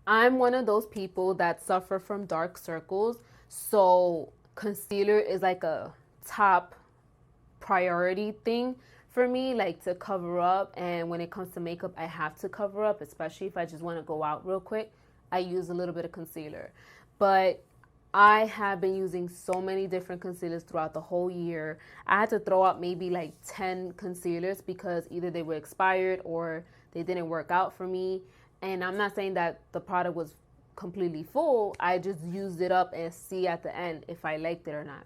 I'm one of those people that suffer from dark circles, so concealer is like a top priority thing for me, like to cover up. And when it comes to makeup, I have to cover up, especially if I just want to go out real quick. I use a little bit of concealer. But I have been using so many different concealers throughout the whole year. I had to throw out maybe like 10 concealers because either they were expired or they didn't work out for me. And I'm not saying that the product was completely full. I just used it up and see at the end if I liked it or not.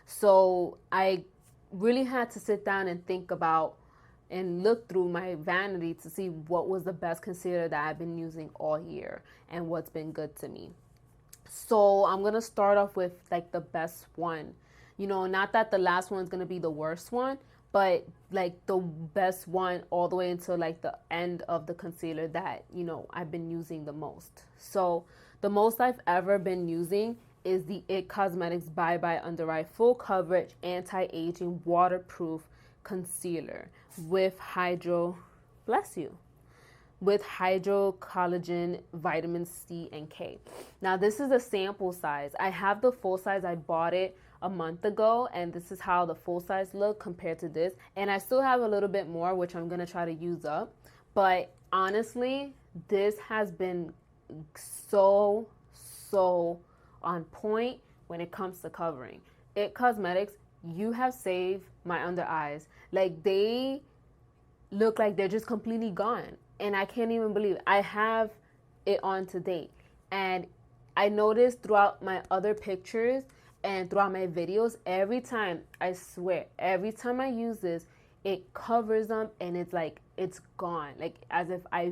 So I really had to sit down and think about and look through my vanity to see what was the best concealer that I've been using all year and what's been good to me. So I'm going to start off with like the best one. You know, not that the last one's going to be the worst one, but like the best one all the way until like the end of the concealer that, you know, I've been using the most. So the most I've ever been using is the IT Cosmetics Bye Bye Under Eye Full Coverage Anti-Aging Waterproof Concealer with bless you, with hydro collagen, vitamin C and K. Now this is a sample size. I have the full size. I bought it a month ago, and this is how the full size look compared to this. And I still have a little bit more, which I'm gonna try to use up. But honestly, this has been so on point when it comes to covering. IT Cosmetics, you have saved my under eyes. Like, they look like they're just completely gone. And I can't even believe it. I have it on to date. And I noticed throughout my other pictures and throughout my videos, every time, I swear, every time I use this, it covers them and it's like, it's gone. Like, as if I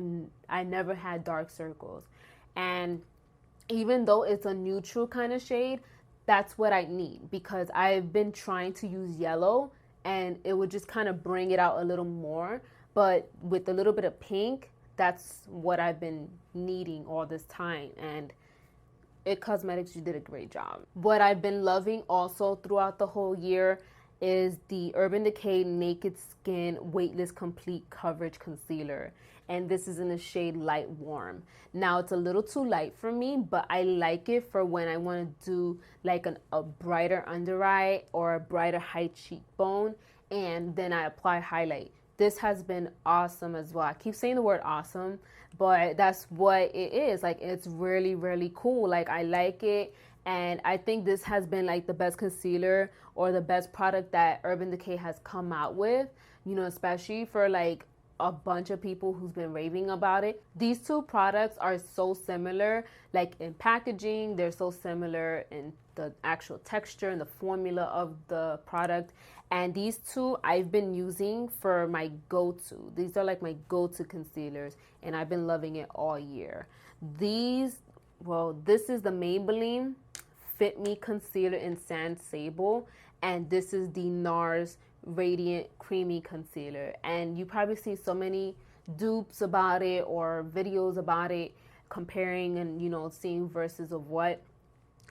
never had dark circles. And even though it's a neutral kind of shade, that's what I need, because I've been trying to use yellow and it would just kind of bring it out a little more. But with a little bit of pink, that's what I've been needing all this time. And IT Cosmetics, you did a great job. What I've been loving also throughout the whole year is the Urban Decay Naked Skin Weightless Complete Coverage Concealer. And this is in the shade Light Warm. Now, it's a little too light for me, but I like it for when I want to do like a brighter under eye or a brighter high cheekbone, and then I apply highlight. This has been awesome as well. I keep saying the word awesome, but that's what it is. Like, it's really, really cool. Like, I like it. And I think this has been like the best concealer or the best product that Urban Decay has come out with, you know, especially for like a bunch of people who's been raving about it. These two products are so similar, like in packaging, they're so similar in the actual texture and the formula of the product. And these two I've been using for my go-to. These are like my go-to concealers, and I've been loving it all year. This is the Maybelline Fit Me Concealer in Sand Sable, and this is the NARS Radiant Creamy Concealer. And you probably see so many dupes about it or videos about it, comparing and, you know, seeing versus of what.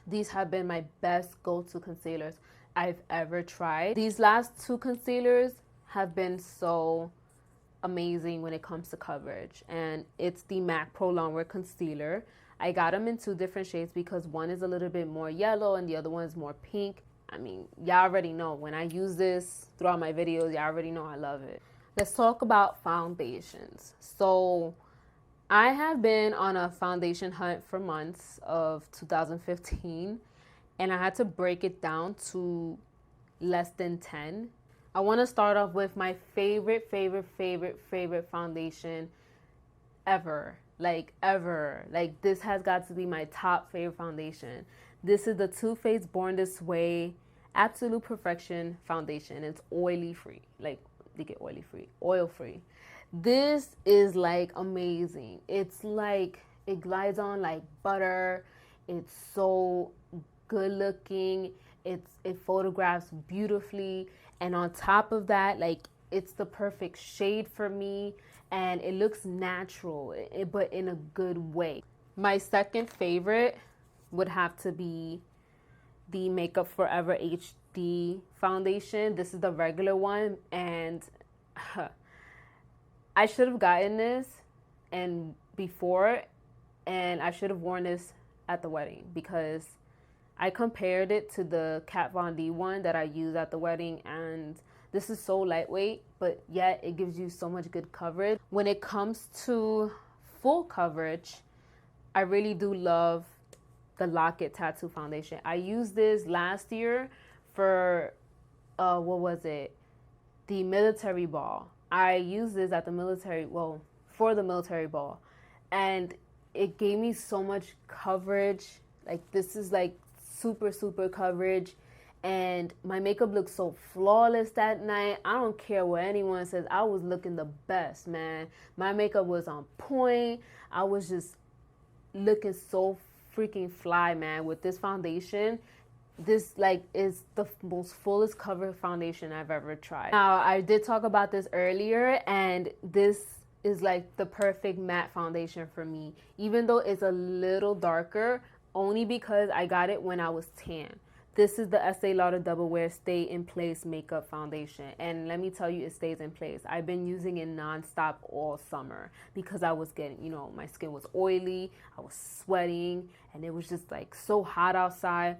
These have been my best go-to concealers I've ever tried. These last two concealers have been so amazing when it comes to coverage, and it's the MAC Pro Longwear Concealer. I got them in two different shades because one is a little bit more yellow and the other one is more pink. I mean, y'all already know when I use this throughout my videos, y'all already know I love it. Let's talk about foundations. So I have been on a foundation hunt for months of 2015, and I had to break it down to less than 10. I want to start off with my favorite foundation ever. Like, ever. Like, this has got to be my top favorite foundation. This is the Too Faced Born This Way Absolute Perfection Foundation. It's oily free. Like, they get oily free. Oil free. This is like amazing. It's like, it glides on like butter. It's so good looking. It photographs beautifully. And on top of that, like, it's the perfect shade for me. And it looks natural, but in a good way. My second favorite would have to be the Makeup Forever HD foundation. This is the regular one, and I should have gotten this and before, and I should have worn this at the wedding because I compared it to the Kat Von D one that I used at the wedding, and this is so lightweight, but yet it gives you so much good coverage. When it comes to full coverage, I really do love the Lock-It Tattoo Foundation. I used this last year for, what was it? The military ball. I used this at the military, well, for the military ball. And it gave me so much coverage. Like, this is like super, super coverage. And my makeup looked so flawless that night. I don't care what anyone says. I was looking the best, man. My makeup was on point. I was just looking so freaking fly, man. With this foundation, this like is the most fullest cover foundation I've ever tried. Now, I did talk about this earlier, and this is like the perfect matte foundation for me. Even though it's a little darker, only because I got it when I was tan. This is the Estee Lauder Double Wear Stay in Place Makeup Foundation. And let me tell you, it stays in place. I've been using it nonstop all summer because I was getting, you know, my skin was oily, I was sweating, and it was just like so hot outside.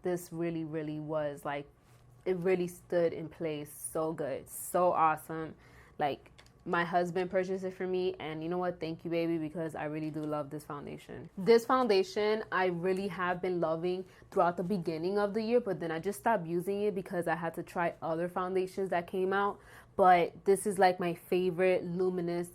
This really, really was like, it really stood in place so good, so awesome. Like, my husband purchased it for me, and you know what, thank you, baby, because I really do love this foundation. This foundation I really have been loving throughout the beginning of the year, but then I just stopped using it because I had to try other foundations that came out. But this is like my favorite luminous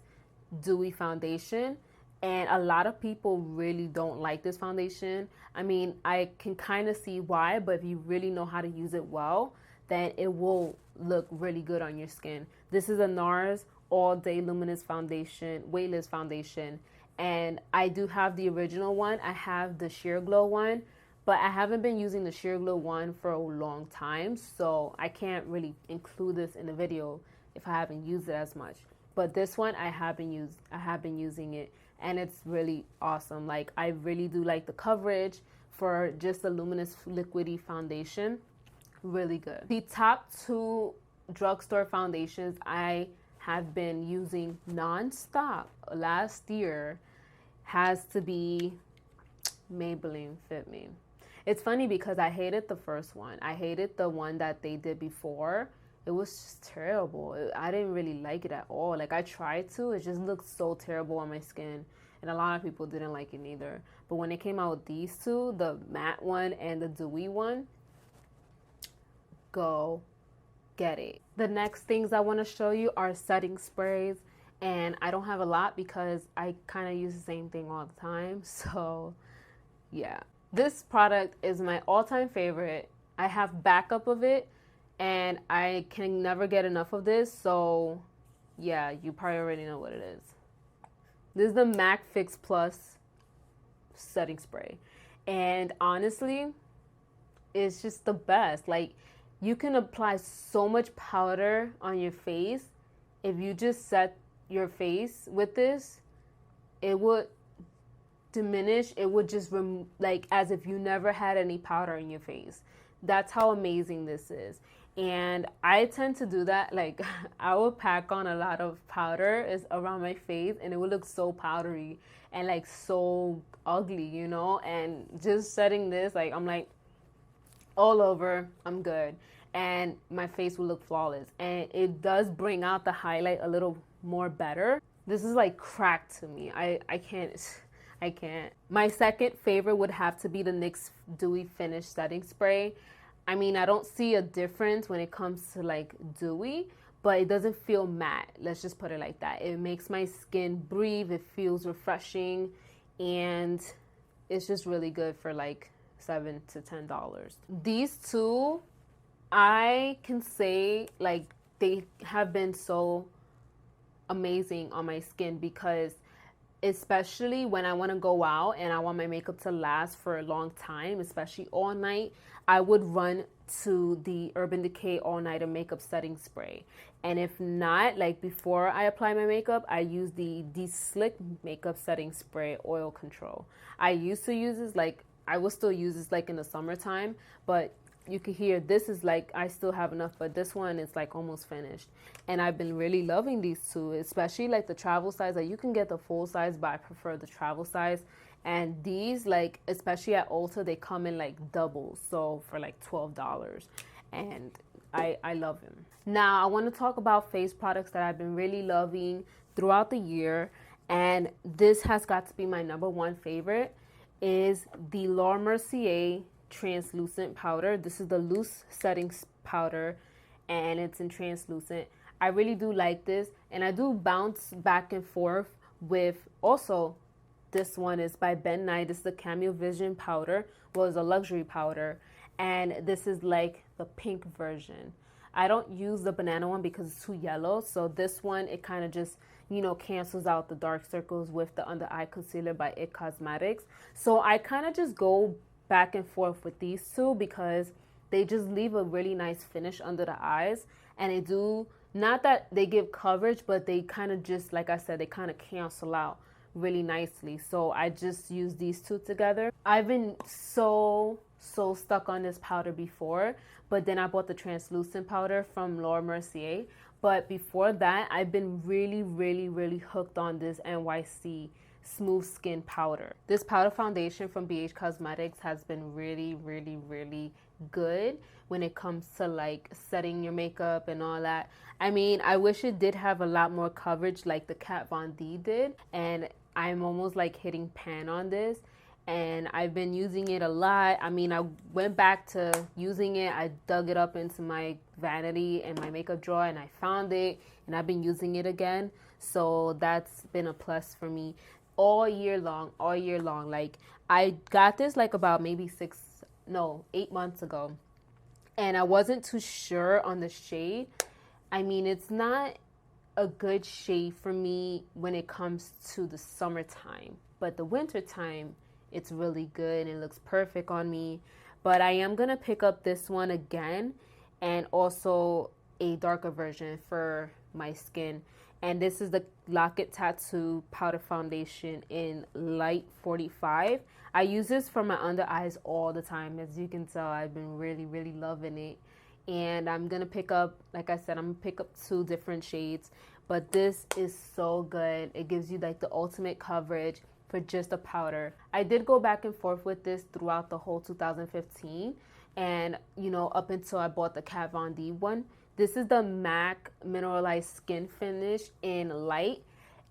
dewy foundation, and a lot of people really don't like this foundation. I mean, I can kind of see why, but if you really know how to use it well, then it will look really good on your skin. This is a NARS All Day Luminous Foundation, Weightless Foundation, and I do have the original one. I have the Sheer Glow one, but I haven't been using the Sheer Glow one for a long time, so I can't really include this in the video if I haven't used it as much. But this one I have been using it, and it's really awesome. Like, I really do like the coverage for just a luminous liquidy foundation. Really good. The top two drugstore foundations I have been using non-stop last year has to be Maybelline Fit Me. It's funny because I hated the first one. I hated the one that they did before. It was just terrible. I didn't really like it at all. Like, I tried to, it just looked so terrible on my skin, and a lot of people didn't like it either. But when it came out with these two, the matte one and the dewy one, go get it. The next things I want to show you are setting sprays, and I don't have a lot because I kind of use the same thing all the time. So yeah, this product is my all-time favorite. I have backup of it, and I can never get enough of this. So yeah, you probably already know what it is. This is the MAC Fix Plus setting spray, and honestly, it's just the best. Like, you can apply so much powder on your face. If you just set your face with this, it would diminish. It would just like as if you never had any powder in your face. That's how amazing this is. And I tend to do that. Like, I will pack on a lot of powder around my face, and it would look so powdery and like so ugly, you know. And just setting this, like, I'm like, all over, I'm good, and my face will look flawless, and it does bring out the highlight a little more better. This is like crack to me. I can't. My second favorite would have to be the NYX Dewy Finish Setting Spray. I mean, I don't see a difference when it comes to like dewy, but it doesn't feel matte. Let's just put it like that. It makes my skin breathe. It feels refreshing, and it's just really good for like $7 to $10. These two, I can say like they have been so amazing on my skin, because especially when I want to go out and I want my makeup to last for a long time, especially all night, I would run to the Urban Decay All Nighter Makeup Setting Spray. And if not, like before I apply my makeup, I use the Slick Makeup Setting Spray Oil Control. I used to use this, like I will still use this like in the summertime, but you can hear this is like, I still have enough, but this one is like almost finished. And I've been really loving these two, especially like the travel size. Like, you can get the full size, but I prefer the travel size. And these, like, especially at Ulta, they come in like doubles, so for like $12, and I love them. Now I want to talk about face products that I've been really loving throughout the year, and this has got to be my number one favorite, is the Laura Mercier translucent powder. This is the loose settings powder, and it's in translucent. I really do like this, and I do bounce back and forth with also, this one is by Ben Nye. This is the Cameo Vision powder. Well, it's a luxury powder, and this is like the pink version. I don't use the banana one because it's too yellow, so this one, it kind of just, you know, cancels out the dark circles with the under eye concealer by IT Cosmetics. So I kind of just go back and forth with these two because they just leave a really nice finish under the eyes, and they do, not that they give coverage, but they kind of just, like I said, they kind of cancel out really nicely. So I just use these two together. I've been so stuck on this powder before, but then I bought the translucent powder from Laura Mercier. But before that, I've been really hooked on this NYC Smooth Skin powder. This powder foundation from BH Cosmetics has been really good when it comes to like setting your makeup and all that. I mean, I wish it did have a lot more coverage like the Kat Von D did, and I'm almost like hitting pan on this, and I've been using it a lot. I mean, I went back to using it. I dug it up into my vanity and my makeup drawer, and I found it, and I've been using it again. So that's been a plus for me all year long. Like, I got this like about maybe 8 months ago, and I wasn't too sure on the shade. I mean, it's not a good shade for me when it comes to the summertime, but the wintertime, it's really good and it looks perfect on me. But I am gonna pick up this one again, and also a darker version for my skin. And this is the Lock It Tattoo powder foundation in light 45. I use this for my under eyes all the time. As you can tell, I've been really loving it. And I'm gonna pick up, like I said, I'm gonna pick up 2 different shades, but this is so good. It gives you like the ultimate coverage for just a powder. I did go back and forth with this throughout the whole 2015, and you know, up until I bought the Kat Von D one. This is the MAC Mineralized Skin Finish in light,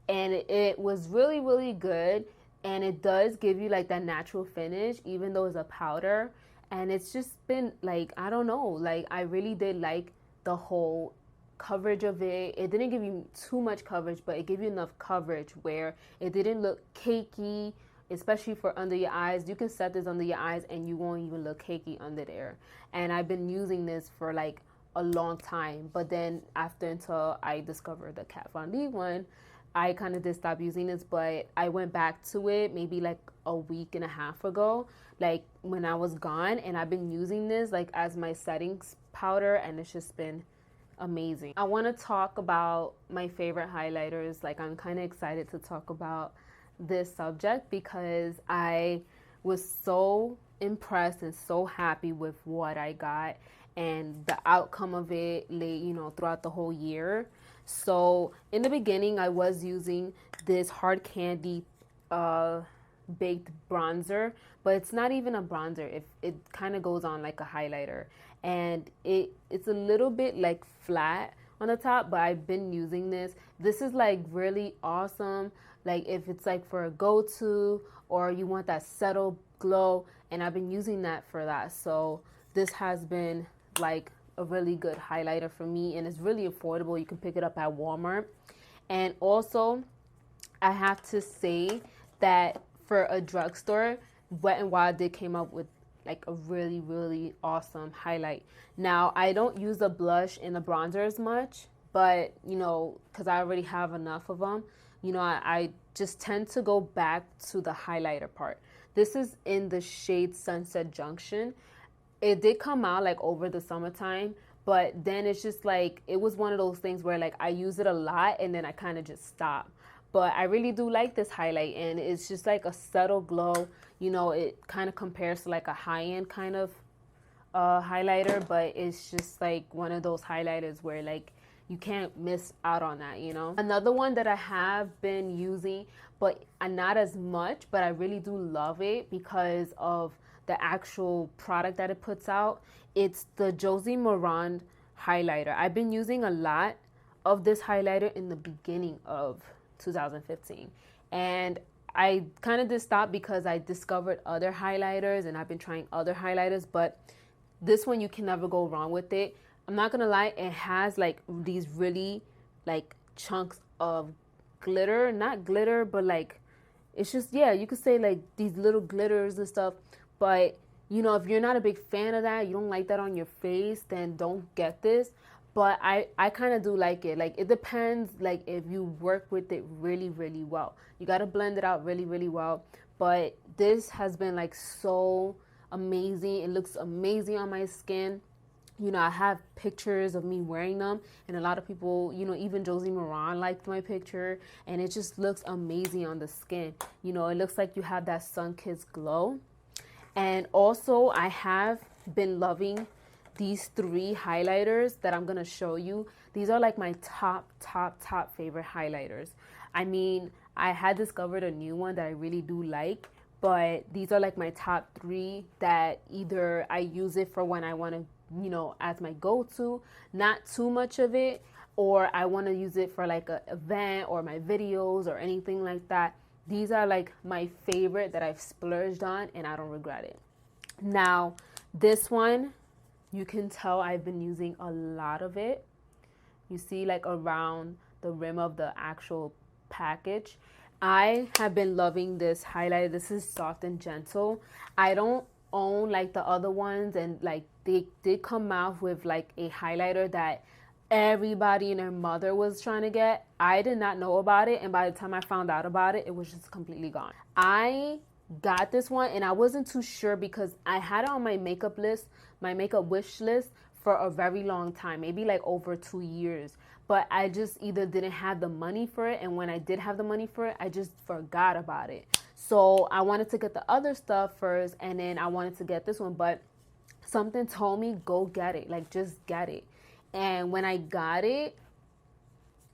and it was really good, and it does give you like that natural finish even though it's a powder. And it's just been like, I don't know, like I really did like the whole coverage of it. It didn't give you too much coverage, but it gave you enough coverage where it didn't look cakey, especially for under your eyes. You can set this under your eyes and you won't even look cakey under there. And I've been using this for like a long time, but then until I discovered the Kat Von D one, I kind of did stop using this, but I went back to it maybe like a week and a half ago, like when I was gone, and I've been using this like as my settings powder, and it's just been amazing. I want to talk about my favorite highlighters. Like, I'm kind of excited to talk about this subject because I was so impressed and so happy with what I got and the outcome of it, you know, throughout the whole year. So in the beginning, I was using this Hard Candy baked bronzer, but it's not even a bronzer. It kind of goes on like a highlighter, and it's a little bit like flat on the top, but I've been using this. This is like really awesome, like if it's like for a go-to or you want that settled glow, and I've been using that for that. So this has been like a really good highlighter for me, and it's really affordable. You can pick it up at Walmart. And also, I have to say that for a drugstore, Wet n Wild did came up with like a really awesome highlight. Now, I don't use the blush and the bronzer as much, but you know, because I already have enough of them, you know, I just tend to go back to the highlighter part. This is in the shade Sunset Junction. It did come out like over the summertime, but then it's just like, it was one of those things where like I use it a lot and then I kind of just stop. But I really do like this highlight, and it's just like a subtle glow. You know, it kind of compares to like a high-end kind of highlighter, but it's just like one of those highlighters where like you can't miss out on that, you know. Another one that I have been using, but not as much, but I really do love it because of the actual product that it puts out. It's the Josie Morand highlighter. I've been using a lot of this highlighter in the beginning of 2015, and I kind of did stop because I discovered other highlighters and I've been trying other highlighters, but this one, you can never go wrong with it. I'm not gonna lie, it has like these really like chunks of glitter, not glitter, but like, it's just, yeah, you could say like these little glitters and stuff. But you know, if you're not a big fan of that, you don't like that on your face, then don't get this. But I kind of do like it. Like, it depends, like, if you work with it really, really well. You got to blend it out really, really well. But this has been like so amazing. It looks amazing on my skin. You know, I have pictures of me wearing them, and a lot of people, you know, even Josie Moran liked my picture, and it just looks amazing on the skin. You know, it looks like you have that sun-kissed glow. And also, I have been loving these 3 highlighters that I'm gonna show you. These are like my top favorite highlighters. I mean, I had discovered a new one that I really do like, but these are like my top 3 that either I use it for when I want to, you know, as my go-to, not too much of it, or I want to use it for like an event or my videos or anything like that. These are like my favorite that I've splurged on, and I don't regret it. Now, this one, you can tell I've been using a lot of it. You see, like, around the rim of the actual package. I have been loving this highlighter. This is Soft and Gentle. I don't own like the other ones, and like they did come out with like a highlighter that everybody and their mother was trying to get. I did not know about it, and by the time I found out about it, it was just completely gone. I got this one, and I wasn't too sure because I had it on my makeup list, my makeup wish list, for a very long time, maybe like over 2 years. But I just either didn't have the money for it, and when I did have the money for it, I just forgot about it. So I wanted to get the other stuff first, and then I wanted to get this one, but something told me, go get it, like, just get it. And when I got it,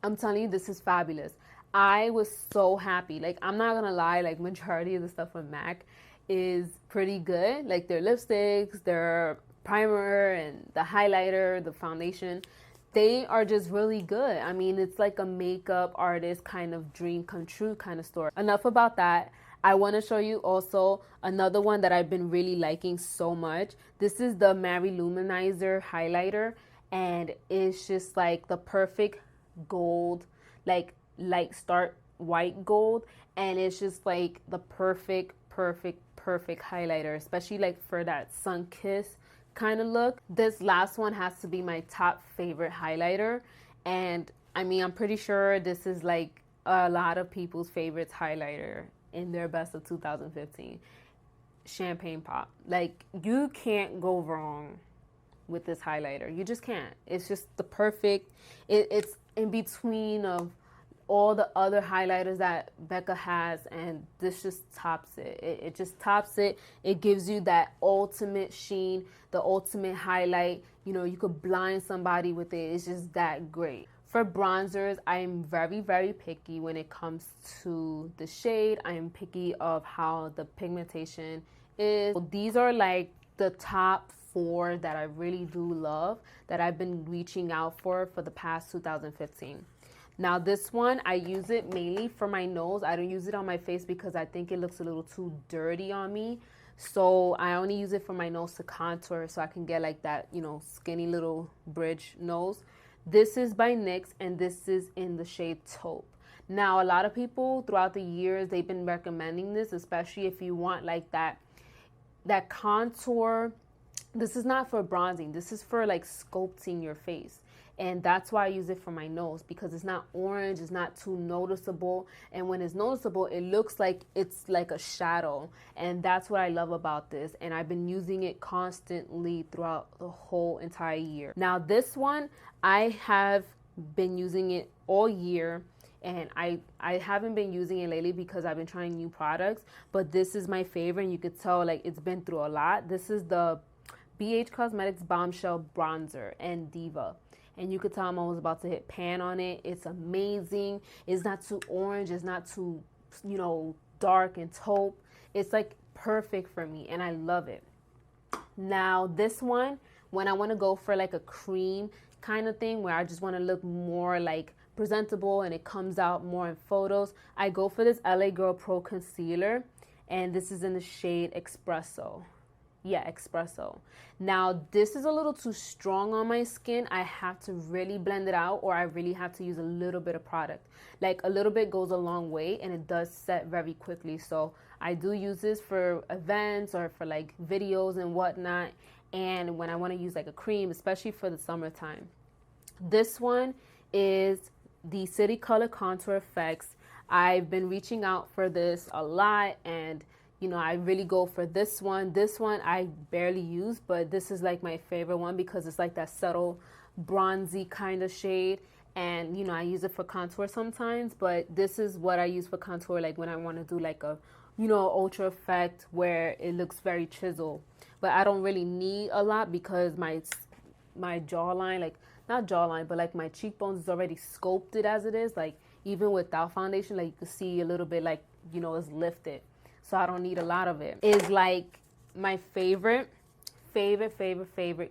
I'm telling you, this is fabulous. I was so happy. Like, I'm not gonna lie, like, majority of the stuff from MAC is pretty good. Like, their lipsticks, their primer, and the highlighter, the foundation, they are just really good. I mean, it's like a makeup artist kind of dream come true kind of store. Enough about that. I want to show you also another one that I've been really liking so much. This is the Mary Luminizer highlighter, and it's just like the perfect gold, like light start white gold, and it's just like the perfect highlighter, especially like for that sun kiss kind of look. This last one has to be my top favorite highlighter, and I mean, I'm pretty sure this is like a lot of people's favorites highlighter in their best of 2015. Champagne Pop. Like, you can't go wrong with this highlighter. You just can't. It's just the perfect, it's in between of all the other highlighters that Becca has, and this just tops it. It just tops it. It gives you that ultimate sheen, the ultimate highlight. You know, you could blind somebody with it. It's just that great. For bronzers, I am very picky when it comes to the shade. I am picky of how the pigmentation is. So these are like the top 4 that I really do love, that I've been reaching out for the past 2015. Now this one, I use it mainly for my nose. I don't use it on my face because I think it looks a little too dirty on me. So I only use it for my nose to contour, so I can get like that, you know, skinny little bridge nose. This is by NYX, and this is in the shade Taupe. Now, a lot of people throughout the years, they've been recommending this, especially if you want like that contour. This is not for bronzing. This is for like sculpting your face. And that's why I use it for my nose, because it's not orange, it's not too noticeable. And when it's noticeable, it looks like it's like a shadow. And that's what I love about this. And I've been using it constantly throughout the whole entire year. Now this one, I have been using it all year. And I haven't been using it lately because I've been trying new products. But this is my favorite, and you could tell like it's been through a lot. This is the BH Cosmetics Bombshell Bronzer and Diva. And you could tell I'm almost about to hit pan on it. It's amazing. It's not too orange. It's not too you know, dark and taupe. It's like perfect for me and I love it. Now this one, when I want to go for like a cream kind of thing where I just want to look more like presentable and it comes out more in photos, I go for this LA Girl Pro Concealer, and this is in the shade Espresso. Yeah, Espresso. Now this is a little too strong on my skin. I have to really blend it out, or I really have to use a little bit of product. Like a little bit goes a long way, and it does set very quickly. So I do use this for events or for like videos and whatnot, and when I want to use like a cream, especially for the summertime. This one is the City Color Contour FAQS. I've been reaching out for this a lot, and you know, I really go for this one. This one I barely use, but this is like my favorite one because it's like that subtle bronzy kind of shade. And you know, I use it for contour sometimes, but this is what I use for contour, like when I want to do like a, you know, ultra effect where it looks very chiseled. But I don't really need a lot because my jawline, like not jawline, but like my cheekbones is already sculpted as it is. Like even without foundation, like you can see a little bit like, you know, it's lifted. So I don't need a lot of it. Is like my favorite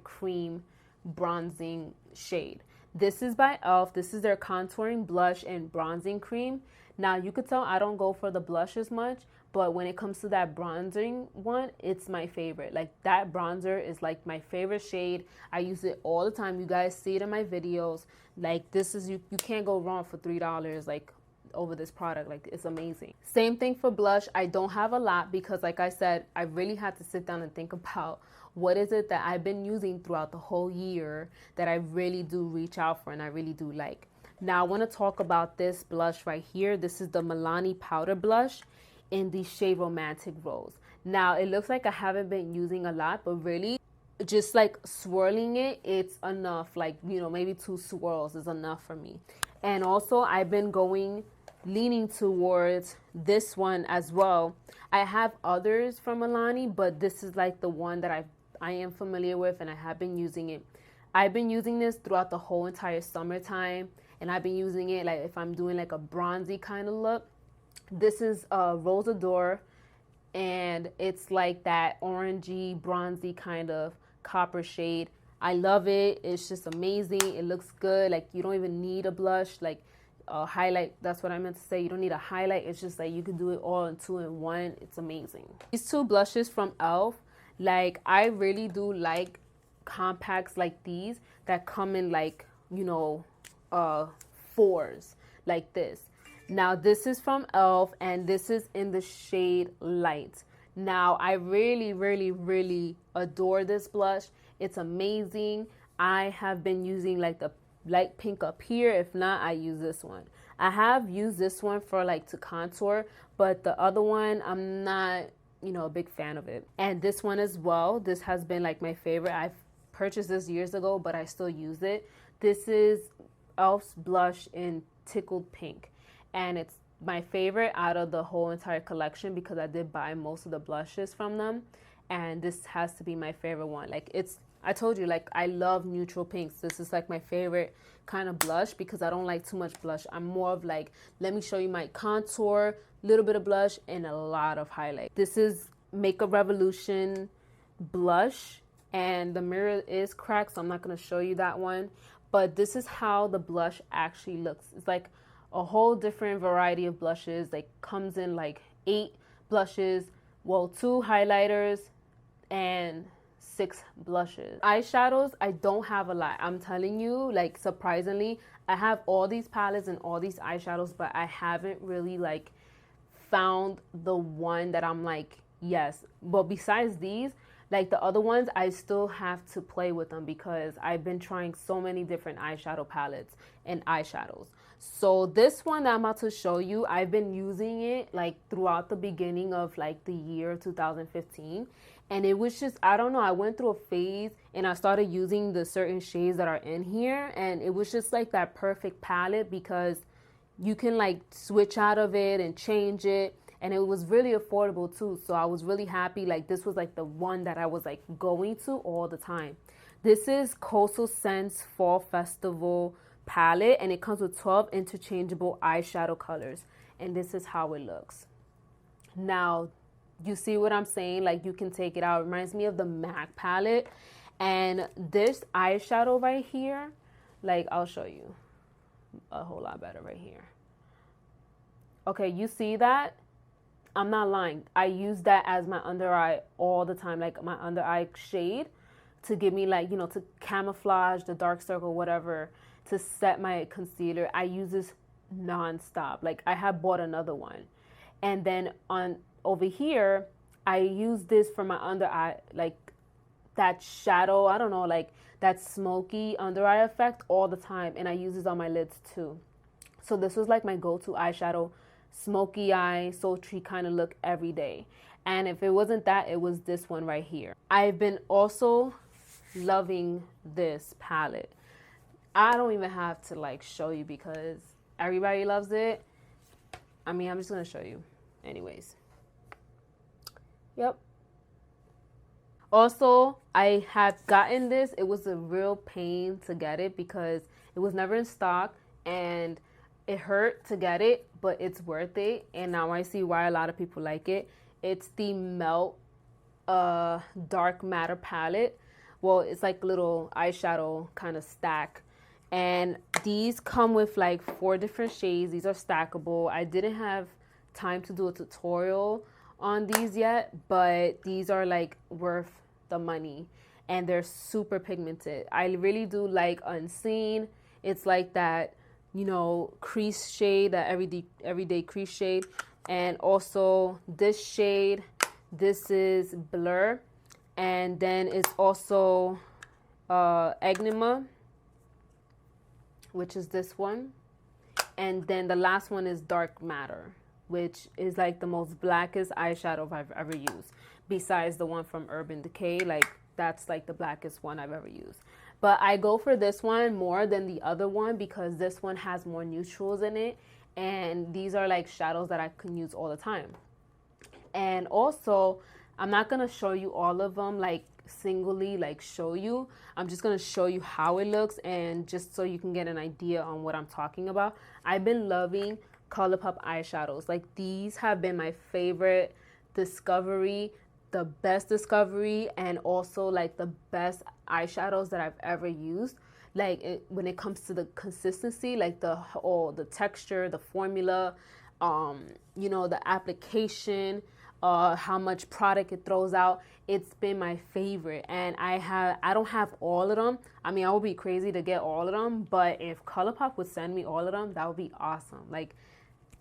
cream bronzing shade. This is by e.l.f. This is their contouring blush and bronzing cream. Now you could tell I don't go for the blush as much, but when it comes to that bronzing one, it's my favorite. Like that bronzer is like my favorite shade. I use it all the time. You guys see it in my videos. Like this is, you can't go wrong for $3 like over this product. Like it's amazing. Same thing for blush. I don't have a lot because like I said, I really had to sit down and think about what is it that I've been using throughout the whole year that I really do reach out for and I really do like. Now I want to talk about this blush right here. This is the Milani Powder Blush in the shade Romantic Rose. Now it looks like I haven't been using a lot, but really just like swirling it, it's enough. Like, you know, maybe 2 swirls is enough for me. And also I've been leaning towards this one as well. I have others from Milani, but this is like the one that I am familiar with and I have been using it. I've been using this throughout the whole entire summertime, and I've been using it like if I'm doing like a bronzy kind of look. This is Rose Adore, and it's like that orangey bronzy kind of copper shade. I love it. It's just amazing. It looks good. Like you don't even need a blush, like highlight. That's what I meant to say. You don't need a highlight. It's just like you can do it all in 2 in 1. It's amazing. These 2 blushes from e.l.f., like I really do like compacts like these that come in like, you know, 4s like this. Now this is from e.l.f. and this is in the shade Light. Now I really adore this blush. It's amazing. I have been using like the light pink up here. If not, I use this one. I have used this one for like to contour, but the other one I'm not, you know, a big fan of it. And this one as well, this has been like my favorite. I've purchased this years ago, but I still use it. This is e.l.f.'s blush in Tickled Pink, and it's my favorite out of the whole entire collection because I did buy most of the blushes from them, and this has to be my favorite one. Like it's, I told you, like I love neutral pinks. This is like my favorite kind of blush because I don't like too much blush. I'm more of like, let me show you my contour, little bit of blush, and a lot of highlight. This is Makeup Revolution blush, and the mirror is cracked, so I'm not going to show you that one. But this is how the blush actually looks. It's like a whole different variety of blushes. Like comes in like 8 blushes, well 2 highlighters, and 6 blushes. Eyeshadows, I don't have a lot. I'm telling you, like surprisingly, I have all these palettes and all these eyeshadows, but I haven't really like found the one that I'm like, yes. But besides these, like the other ones, I still have to play with them because I've been trying so many different eyeshadow palettes and eyeshadows. So this one that I'm about to show you, I've been using it like throughout the beginning of like the year 2015. And it was just, I don't know, I went through a phase and I started using the certain shades that are in here. And it was just like that perfect palette because you can like switch out of it and change it. And it was really affordable too. So I was really happy. Like this was like the one that I was like going to all the time. This is Coastal Scents Fall Festival palette, and it comes with 12 interchangeable eyeshadow colors. and this is how it looks. Now, you see what I'm saying? Like, you can take it out. It reminds me of the MAC palette. And this eyeshadow right here, like, I'll show you a whole lot better right here. Okay, you see that? I'm not lying. I use that as my under eye all the time, like my under eye shade, to give me, like, you know, to camouflage the dark circle, whatever, to set my concealer. I use this non-stop. Like, I have bought another one. And then on over here, I use this for my under eye, like that shadow, I don't know, like that smoky under eye effect all the time. And I use this on my lids too. So this was like my go-to eyeshadow, smoky eye, sultry kind of look every day. And if it wasn't that, it was this one right here. I've been also loving this palette. I don't even have to like show you because everybody loves it. I mean, I'm just gonna show you anyways. Yep. Also, I had gotten this. It was a real pain to get it because it was never in stock and it hurt to get it, but it's worth it. And now I see why a lot of people like it. It's the Melt Dark Matter palette. Well, it's like little eyeshadow kind of stack. And these come with like 4 different shades. These are stackable. I didn't have time to do a tutorial on these yet, but these are like worth the money and they're super pigmented. I really do like Unseen. It's like that, you know, crease shade, that everyday crease shade. And also this shade, this is Blur. And then it's also Enigma, which is this one. And then the last one is Dark Matter, which is like the most blackest eyeshadow I've ever used. Besides the one from Urban Decay, like that's like the blackest one I've ever used. But I go for this one more than the other one because this one has more neutrals in it. And these are like shadows that I can use all the time. And also, I'm not going to show you all of them like singly, like show you. I'm just going to show you how it looks and just so you can get an idea on what I'm talking about. I've been loving ColourPop eyeshadows. Like, these have been my favorite discovery, the best discovery, and also like the best eyeshadows that I've ever used. Like, when it comes to the consistency, like the texture, the formula, you know, the application, how much product it throws out. It's been my favorite. And I don't have all of them. I mean, I would be crazy to get all of them, but if ColourPop would send me all of them, that would be awesome. Like,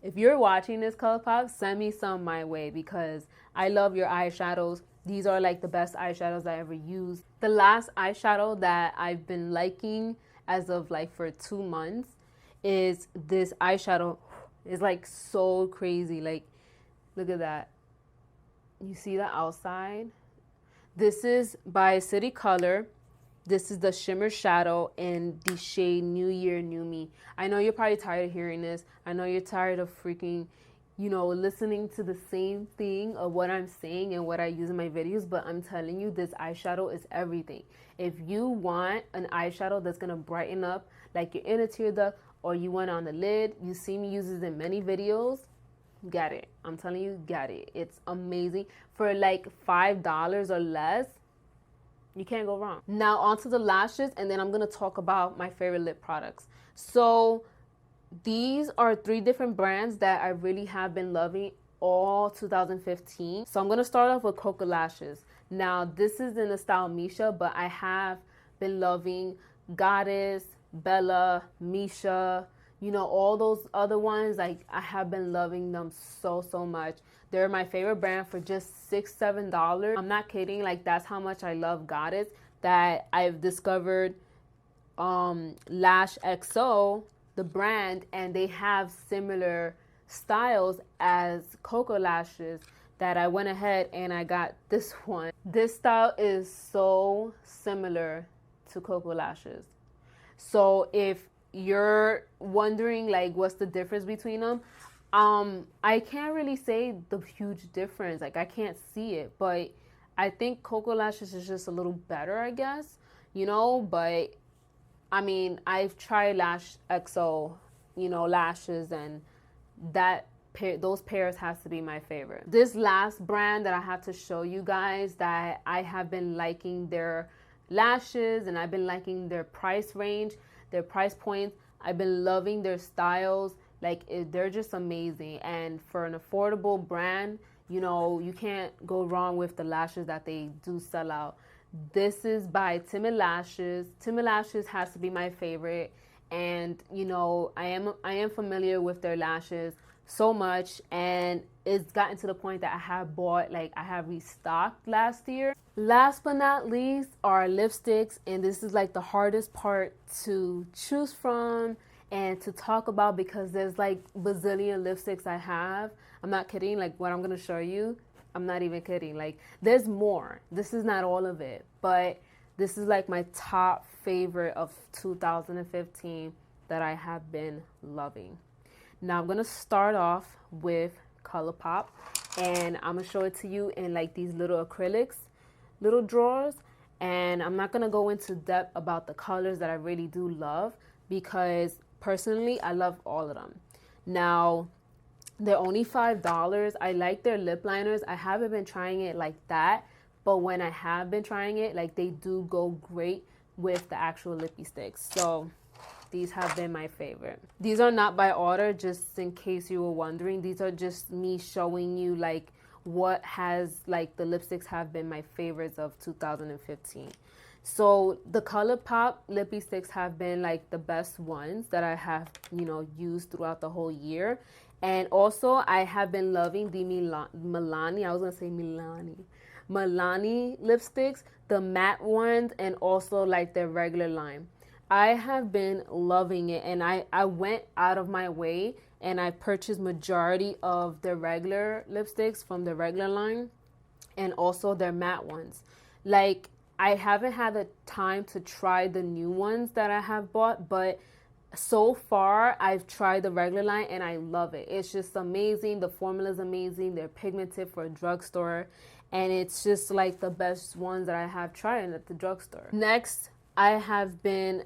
if you're watching this, ColourPop, send me some my way because I love your eyeshadows. These are like the best eyeshadows I ever used. The last eyeshadow that I've been liking as of like for 2 months is this eyeshadow. It's like so crazy. Like, look at that. You see the outside? This is by City Color. This is the Shimmer Shadow in the shade New Year, New Me. I know you're probably tired of hearing this. I know you're tired of freaking, you know, listening to the same thing of what I'm saying and what I use in my videos, but I'm telling you, this eyeshadow is everything. If you want an eyeshadow that's going to brighten up like your inner tear duct or you want on the lid, you see me use this in many videos, get it. I'm telling you, get it. It's amazing. For like $5 or less, you can't go wrong. Now onto the lashes, and then I'm going to talk about my favorite lip products. So these are 3 different brands that I really have been loving all 2015. So I'm going to start off with Cocoa Lashes. Now this is in the style Misha, but I have been loving Goddess, Bella, Misha, you know, all those other ones. Like, I have been loving them so much. They're my favorite brand for just $6, $7. I'm not kidding. Like, that's how much I love Goddess, that I've discovered Lash XO, the brand, and they have similar styles as Cocoa Lashes, that I went ahead and I got this one. This style is so similar to Cocoa Lashes. So if you're wondering like what's the difference between them, I can't really say the huge difference. Like, I can't see it, but I think Cocoa Lashes is just a little better, I guess, you know. But I mean, I've tried Lash XO, you know, lashes, and that those pairs has to be my favorite. This last brand that I have to show you guys that I have been liking their lashes and I've been liking their price range, their price points. I've been loving their styles. Like, they're just amazing. And for an affordable brand, you know, you can't go wrong with the lashes that they do sell out. This is by Timid Lashes. Timid Lashes has to be my favorite. And, you know, I am familiar with their lashes so much, and it's gotten to the point that I have bought, like, I have restocked last year. Last but not least are lipsticks, and this is like the hardest part to choose from and to talk about because there's like bazillion lipsticks I have. I'm not kidding. Like, what I'm going to show you, I'm not even kidding. Like, there's more. This is not all of it, but this is like my top favorite of 2015 that I have been loving. Now I'm going to start off with ColourPop, and I'm going to show it to you in like these little acrylics, little drawers. And I'm not going to go into depth about the colors that I really do love because personally I love all of them. Now, they're only $5. I like their lip liners. I haven't been trying it like that, but when I have been trying it, like, they do go great with the actual lippy sticks. So these have been my favorite. These are not by order, just in case you were wondering. These are just me showing you like what has, like, the lipsticks have been my favorites of 2015. So the ColourPop lippy sticks have been like the best ones that I have, you know, used throughout the whole year. And also I have been loving the Milani, I was gonna say Milani lipsticks, the matte ones, and also like their regular line. I have been loving it, and I went out of my way and I purchased majority of the regular lipsticks from the regular line and also their matte ones. Like, I haven't had the time to try the new ones that I have bought, but so far I've tried the regular line and I love it. It's just amazing. The formula is amazing. They're pigmented for a drugstore, and it's just like the best ones that I have tried at the drugstore. Next, I have been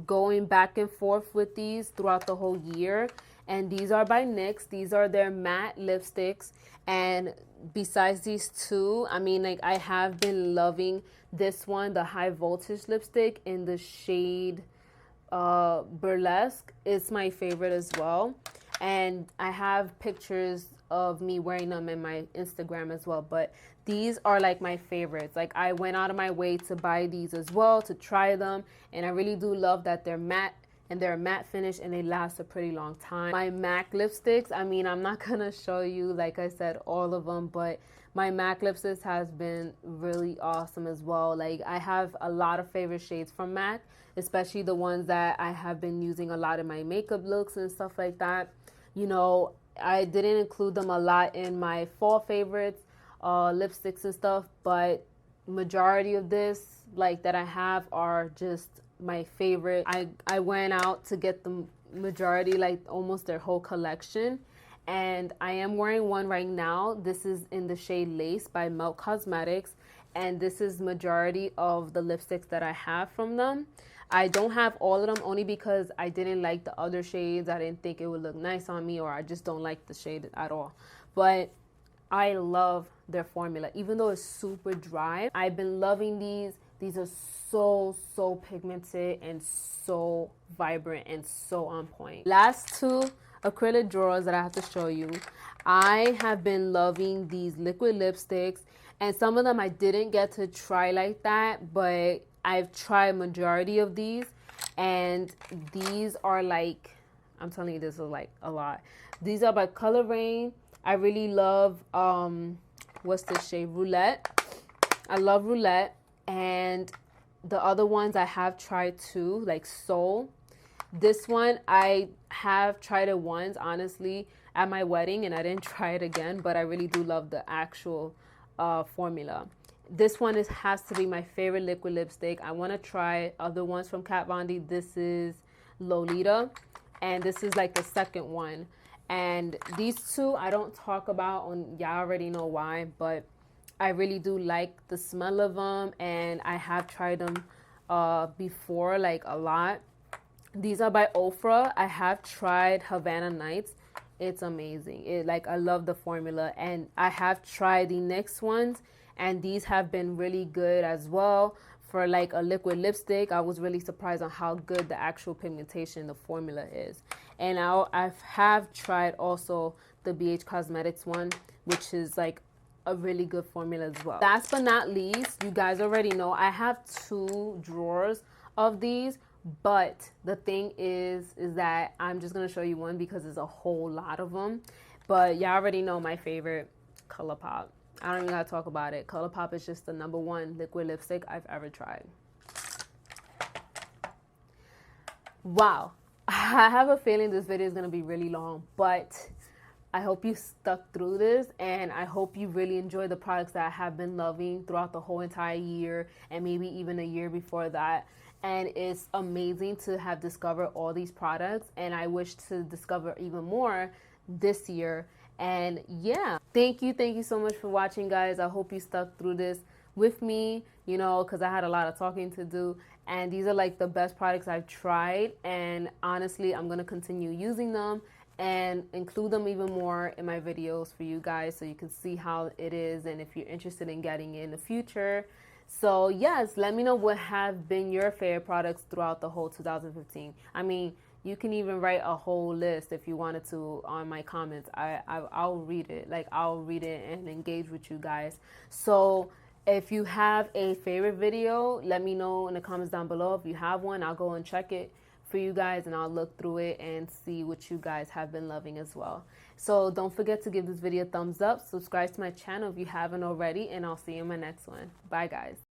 going back and forth with these throughout the whole year, and these are by NYX. These are their matte lipsticks, and besides these two, I mean, like, I have been loving this one, the High Voltage lipstick in the shade Burlesque. It's my favorite as well, and I have pictures of me wearing them in my Instagram as well, but these are like my favorites. Like, I went out of my way to buy these as well, to try them, and I really do love that they're matte and they're a matte finish and they last a pretty long time. My MAC lipsticks, I mean, I'm not gonna show you, like I said, all of them, but my MAC lipsticks has been really awesome as well. Like, I have a lot of favorite shades from MAC, especially the ones that I have been using a lot in my makeup looks and stuff like that. You know, I didn't include them a lot in my fall favorites, lipsticks and stuff, but majority of this, like, that I have are just my favorite. I went out to get the majority, like almost their whole collection, and I am wearing one right now. This is in the shade Lace by Melt Cosmetics, and this is majority of the lipsticks that I have from them. I don't have all of them only because I didn't like the other shades. I didn't think it would look nice on me, or I just don't like the shade at all. But I love their formula. Even though it's super dry, I've been loving these. These are so pigmented and so vibrant and so on point. Last two acrylic drawers that I have to show you. I have been loving these liquid lipsticks, and some of them I didn't get to try like that, but I've tried majority of these, and these are like, I'm telling you, this is like a lot. These are by LaRae. I really love, what's this shade? Roulette. I love Roulette. And the other ones I have tried too, like Soul. This one, I have tried it once, honestly, at my wedding, and I didn't try it again, but I really do love the actual formula. This one has to be my favorite liquid lipstick. I want to try other ones from Kat Von D. This is Lolita, and this is like the second one. And these two I don't talk about, y'all already know why, but I really do like the smell of them, and I have tried them before, like a lot. These are by Ofra. I have tried Havana Nights, It's amazing. I love the formula, and I have tried the NYX ones, and these have been really good as well. For like a liquid lipstick, I was really surprised on how good the actual pigmentation, the formula is. And I have tried also the BH Cosmetics one, which is like a really good formula as well. Last but not least, you guys already know I have 2 drawers of these, but the thing is that I'm just gonna show you one because there's a whole lot of them. But y'all already know my favorite, ColourPop. I don't even gotta talk about it. ColourPop is just the #1 liquid lipstick I've ever tried. Wow. I have a feeling this video is gonna be really long, but I hope you stuck through this, and I hope you really enjoy the products that I have been loving throughout the whole entire year, and maybe even a year before that. And it's amazing to have discovered all these products, and I wish to discover even more this year. And yeah, thank you so much for watching, guys. I hope you stuck through this with me, you know, because I had a lot of talking to do, and these are like the best products I've tried, and honestly I'm going to continue using them and include them even more in my videos for you guys, so you can see how it is and if you're interested in getting it in the future. So yes, let me know what have been your favorite products throughout the whole 2015. I mean, you can even write a whole list if you wanted to on my comments. I'll read it. Like, I'll read it and engage with you guys. So if you have a favorite video, let me know in the comments down below. If you have one, I'll go and check it for you guys, and I'll look through it and see what you guys have been loving as well. So don't forget to give this video a thumbs up, subscribe to my channel if you haven't already, and I'll see you in my next one. Bye, guys.